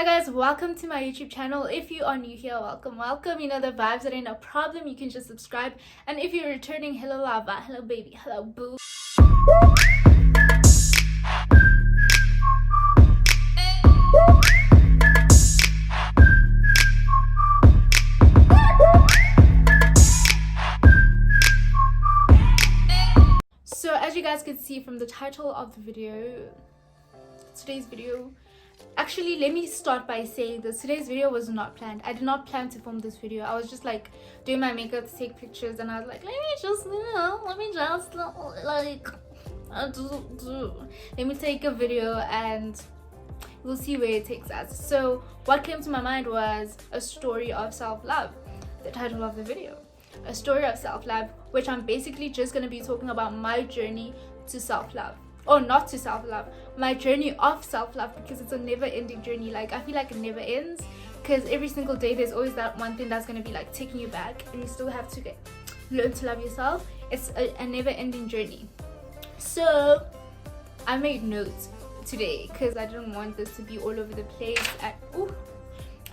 Hi guys, welcome to my YouTube channel. If you are new here, welcome. You know the vibes, that ain't a problem. You can just subscribe. And if you're returning, hello lava, hello baby, hello boo. So as you guys can see from the title of the video, today's video, actually let me start by saying this, today's video was not planned. I did not plan to film this video. I was just like doing my makeup to take pictures, and I was like, let me take a video and we'll see where it takes us. So what came to my mind was a story of self-love, the title of the video, a story of self-love, which I'm basically just going to be talking about my journey to self-love, or not to self-love, my journey of self-love, because it's a never-ending journey. Like, I feel like it never ends, because every single day there's always that one thing that's going to be like taking you back, and you still have to learn to love yourself. It's a never-ending journey. So I made notes today because I didn't want this to be all over the place. I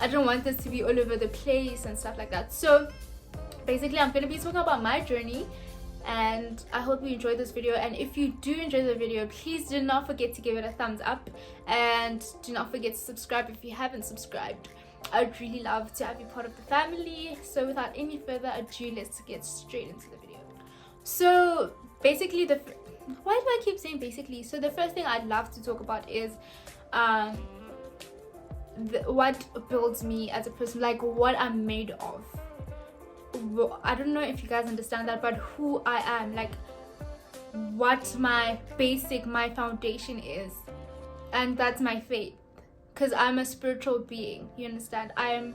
didn't want this to be all over the place and stuff like that. So basically I'm going to be talking about my journey, and I hope you enjoyed this video. And if you do enjoy the video, please do not forget to give it a thumbs up, and do not forget to subscribe if you haven't subscribed. I'd really love to have you part of the family. So without any further ado, let's get straight into the video. So basically why do I keep saying basically? So the first thing I'd love to talk about is what builds me as a person, like what I'm made of. I don't know if you guys understand that, but who I am, like what my foundation is, and that's my faith, because I'm a spiritual being, you understand? I am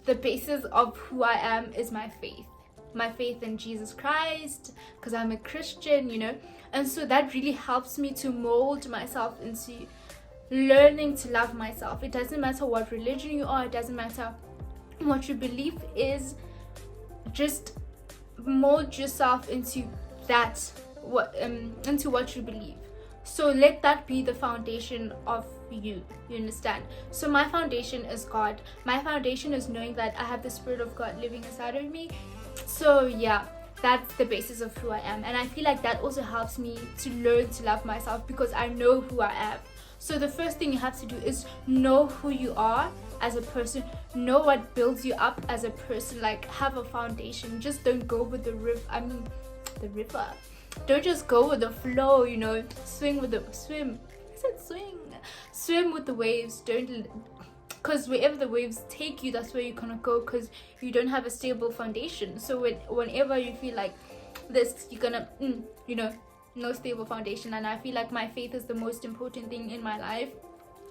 the basis of who I am is my faith in Jesus Christ, because I'm a Christian, you know. And so that really helps me to mold myself into learning to love myself. It doesn't matter what religion you are, it doesn't matter what your belief is, just mold yourself into that, into what you believe. So let that be the foundation of you understand? So my foundation is God. My foundation is knowing that I have the Spirit of God living inside of me. So yeah, that's the basis of who I am, and I feel like that also helps me to learn to love myself, because I know who I am. So the first thing you have to do is know who you are as a person, know what builds you up as a person, like have a foundation. Just don't go with the river. Don't just go with the flow, you know. Swim with the waves. Don't, because wherever the waves take you, that's where you're gonna go, because you don't have a stable foundation. So whenever you feel like this, you're gonna no stable foundation. And I feel like my faith is the most important thing in my life,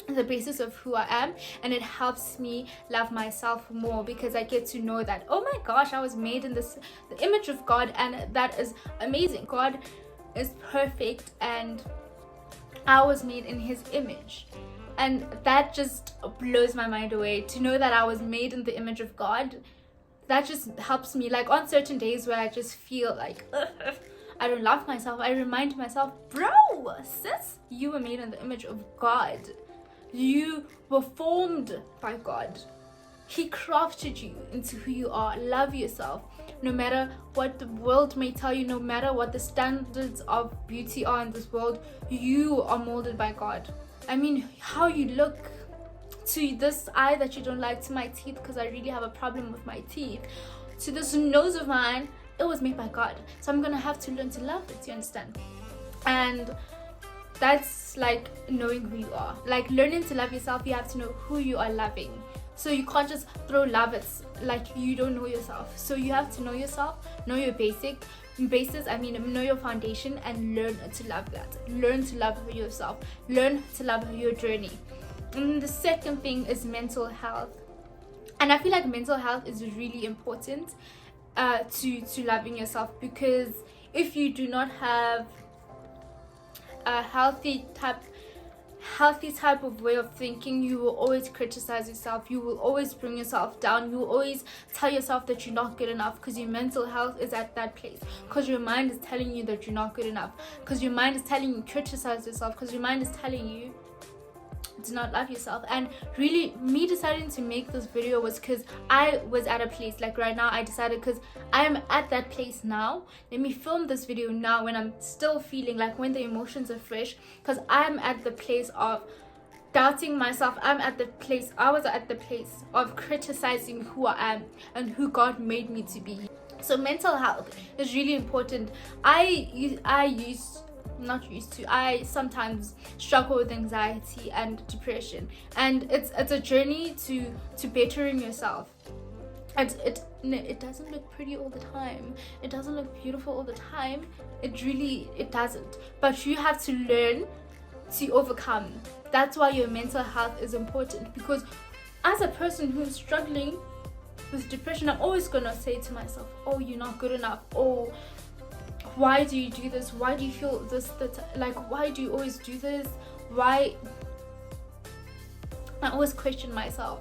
the basis of who I am, and it helps me love myself more, because I get to know that, oh my gosh, I was made in the image of God, and that is amazing. God is perfect, and I was made in his image, and that just blows my mind away to know that I was made in the image of God. That just helps me, like on certain days where I just feel like I don't love myself, I remind myself, bro, sis, you were made in the image of God. You were formed by God. He crafted you into who you are. Love yourself. No matter what the world may tell you, no matter what the standards of beauty are in this world, you are molded by God. I mean, how you look, to this eye that you don't like, to my teeth, because I really have a problem with my teeth, to this nose of mine, it was made by God. So I'm gonna have to learn to love it, you understand? And that's like knowing who you are. Like learning to love yourself, you have to know who you are loving. So you can't just throw love at, like you don't know yourself. So you have to know yourself, know your know your foundation, and learn to love that. Learn to love yourself. Learn to love your journey. And the second thing is mental health. And I feel like mental health is really important to loving yourself, because if you do not have a healthy type of way of thinking, you will always criticize yourself, you will always bring yourself down, you will always tell yourself that you're not good enough, because your mental health is at that place, because your mind is telling you that you're not good enough, because your mind is telling you criticize yourself, because your mind is telling you do not love yourself. And really, me deciding to make this video was because I was at a place, like right now I decided, because I am at that place now, let me film this video now when I'm still feeling like, when the emotions are fresh, because I'm at the place of doubting myself. I was at the place of criticizing who I am and who God made me to be. So mental health is really important. I sometimes struggle with anxiety and depression, and it's a journey to bettering yourself. It doesn't look pretty all the time, it doesn't look beautiful all the time, it doesn't, but you have to learn to overcome. That's why your mental health is important, because as a person who's struggling with depression, I'm always gonna say to myself, oh, you're not good enough, oh, why do you do this, why do you feel this, like, why do you always do this, why? I always question myself.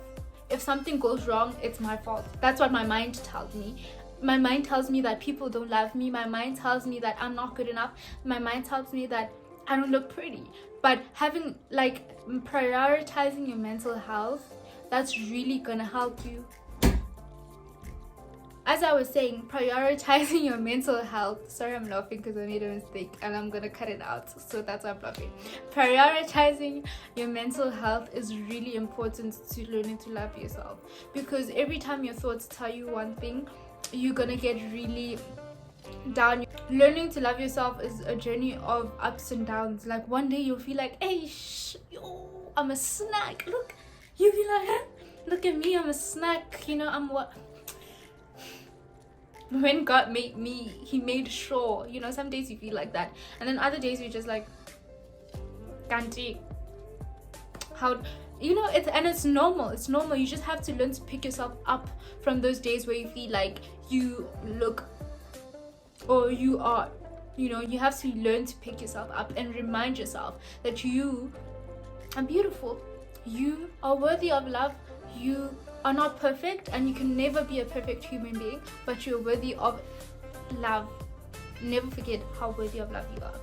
If something goes wrong, it's my fault. That's what my mind tells me. My mind tells me that people don't love me. My mind tells me that I'm not good enough. My mind tells me that I don't look pretty. But having, like, prioritizing your mental health, that's really gonna help you. As I was saying, prioritizing your mental health. Sorry, I'm laughing because I made a mistake and I'm gonna cut it out, so that's why I'm laughing. Prioritizing your mental health is really important to learning to love yourself, because every time your thoughts tell you one thing, you're gonna get really down. Learning to love yourself is a journey of ups and downs. Like, one day you'll feel like, hey, I'm a snack. Look, you'll be like, huh? Look at me, I'm a snack. You know, I'm what? When God made me, he made sure. You know, some days you feel like that, and then other days you're just like, Kanti, how, you know, it's normal. It's normal. You just have to learn to pick yourself up from those days where you feel like you look, or you are, you know, you have to learn to pick yourself up and remind yourself that you are beautiful, you are worthy of love, you are not perfect, and you can never be a perfect human being, but you're worthy of love. Never forget how worthy of love you are.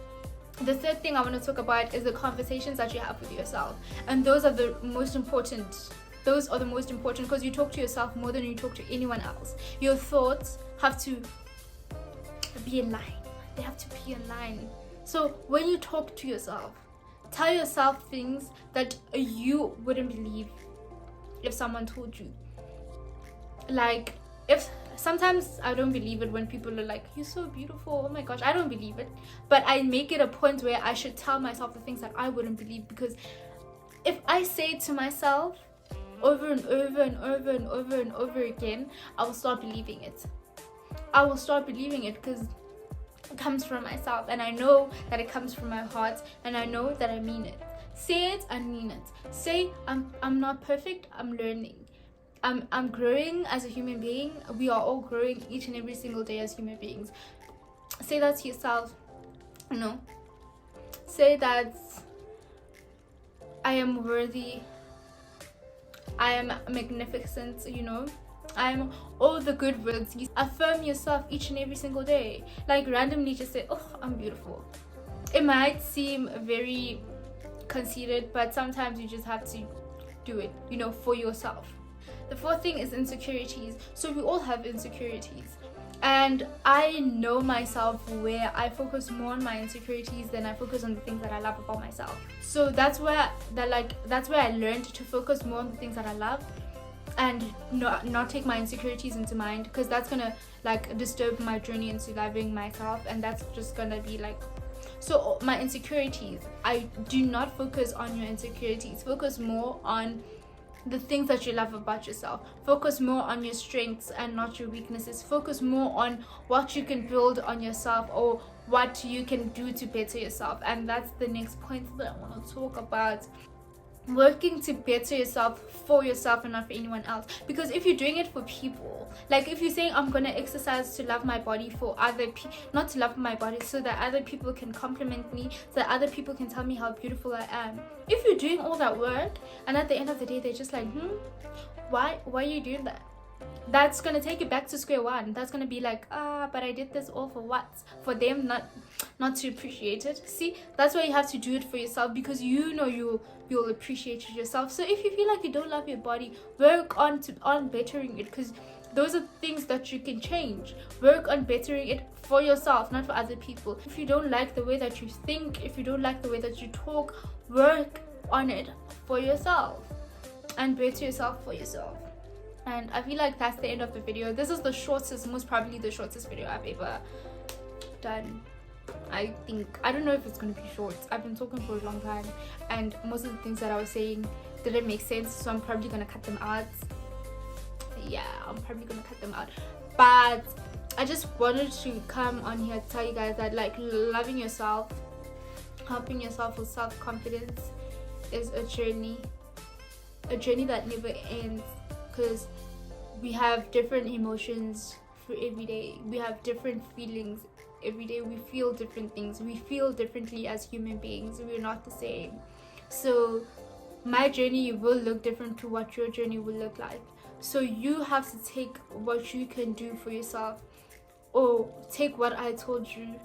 The third thing I want to talk about is the conversations that you have with yourself, and those are the most important. Those are the most important, because you talk to yourself more than you talk to anyone else. Your thoughts have to be in line. They have to be in line. So when you talk to yourself, tell yourself things that you wouldn't believe if someone told you. Like, if sometimes I don't believe it when people are like, you're so beautiful, oh my gosh, I don't believe it, but I make it a point where I should tell myself the things that I wouldn't believe, because if I say it to myself over and over and over and over and over again, I will start believing it. I will start believing it, because it comes from myself, and I know that it comes from my heart, and I know that I mean it. Say it and mean it. Say, I'm not perfect, I'm learning. I'm growing as a human being. We are all growing each and every single day as human beings. Say that to yourself. You know, say that I am worthy, I am magnificent, you know, I'm all the good words. You affirm yourself each and every single day. Like, randomly just say, oh, I'm beautiful. It might seem very conceited, but sometimes you just have to do it, you know, for yourself. The fourth thing is insecurities. So we all have insecurities, and I know myself where I focus more on my insecurities than I focus on the things that I love about myself. So that's where I learned to focus more on the things that I love, and not take my insecurities into mind, because that's gonna like disturb my journey into loving myself, and that's just gonna be like, so my insecurities, I do not focus on your insecurities. Focus more on the things that you love about yourself. Focus more on your strengths and not your weaknesses. Focus more on what you can build on yourself, or what you can do to better yourself. And that's the next point that I want to talk about. Working to better yourself for yourself and not for anyone else. Because if you're doing it for people, like if you're saying I'm gonna exercise to love my body for other people, not to love my body so that other people can compliment me, so that other people can tell me how beautiful I am. If you're doing all that work and at the end of the day they're just like, why are you doing that? That's gonna take you back to square one. That's gonna be like, but I did this all for what? For them not to appreciate it. See, that's why you have to do it for yourself, because you know you'll appreciate it yourself. So if you feel like you don't love your body, work on bettering it, because those are things that you can change. Work on bettering it for yourself, not for other people. If you don't like the way that you think, if you don't like the way that you talk, work on it for yourself and better yourself for yourself. And I feel like that's the end of the video. This is the shortest, most probably the shortest video I've ever done. I don't know if it's gonna be short. I've been talking for a long time, and most of the things that I was saying didn't make sense, so I'm probably gonna cut them out. Yeah, I'm probably gonna cut them out. But I just wanted to come on here to tell you guys that, like, loving yourself, helping yourself with self-confidence is a journey that never ends, because we have different emotions for every day. We have different feelings every day. We feel different things. We feel differently as human beings. We're not the same. So my journey will look different to what your journey will look like. So you have to take what you can do for yourself, or take what I told you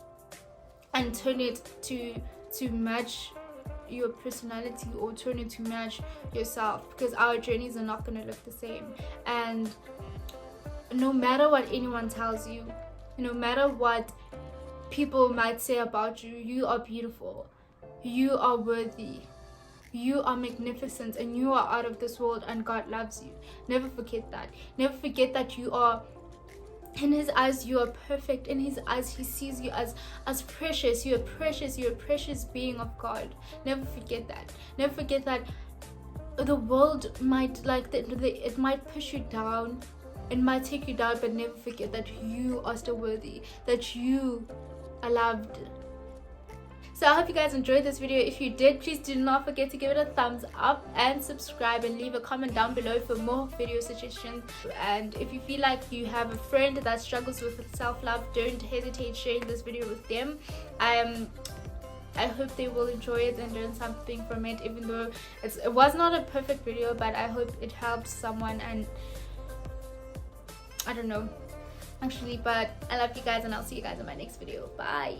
and turn it to match your personality, or turn it to match yourself, because our journeys are not going to look the same. And no matter what anyone tells you, no matter what people might say about you, you are beautiful, you are worthy, you are magnificent, and you are out of this world, and God loves you. Never forget that. Never forget that you are, in his eyes, you are perfect. In his eyes, he sees you as precious. You're precious. You're a precious being of God. Never forget that. Never forget that the world might, like, it might push you down, it might take you down, but never forget that you are still worthy, that you are loved. So I hope you guys enjoyed this video. If you did, please do not forget to give it a thumbs up and subscribe, and leave a comment down below for more video suggestions. And if you feel like you have a friend that struggles with self-love, don't hesitate sharing this video with them. I hope they will enjoy it and learn something from it, even though it was not a perfect video, but I hope it helps someone. And I don't know actually, but I love you guys, and I'll see you guys in my next video. Bye.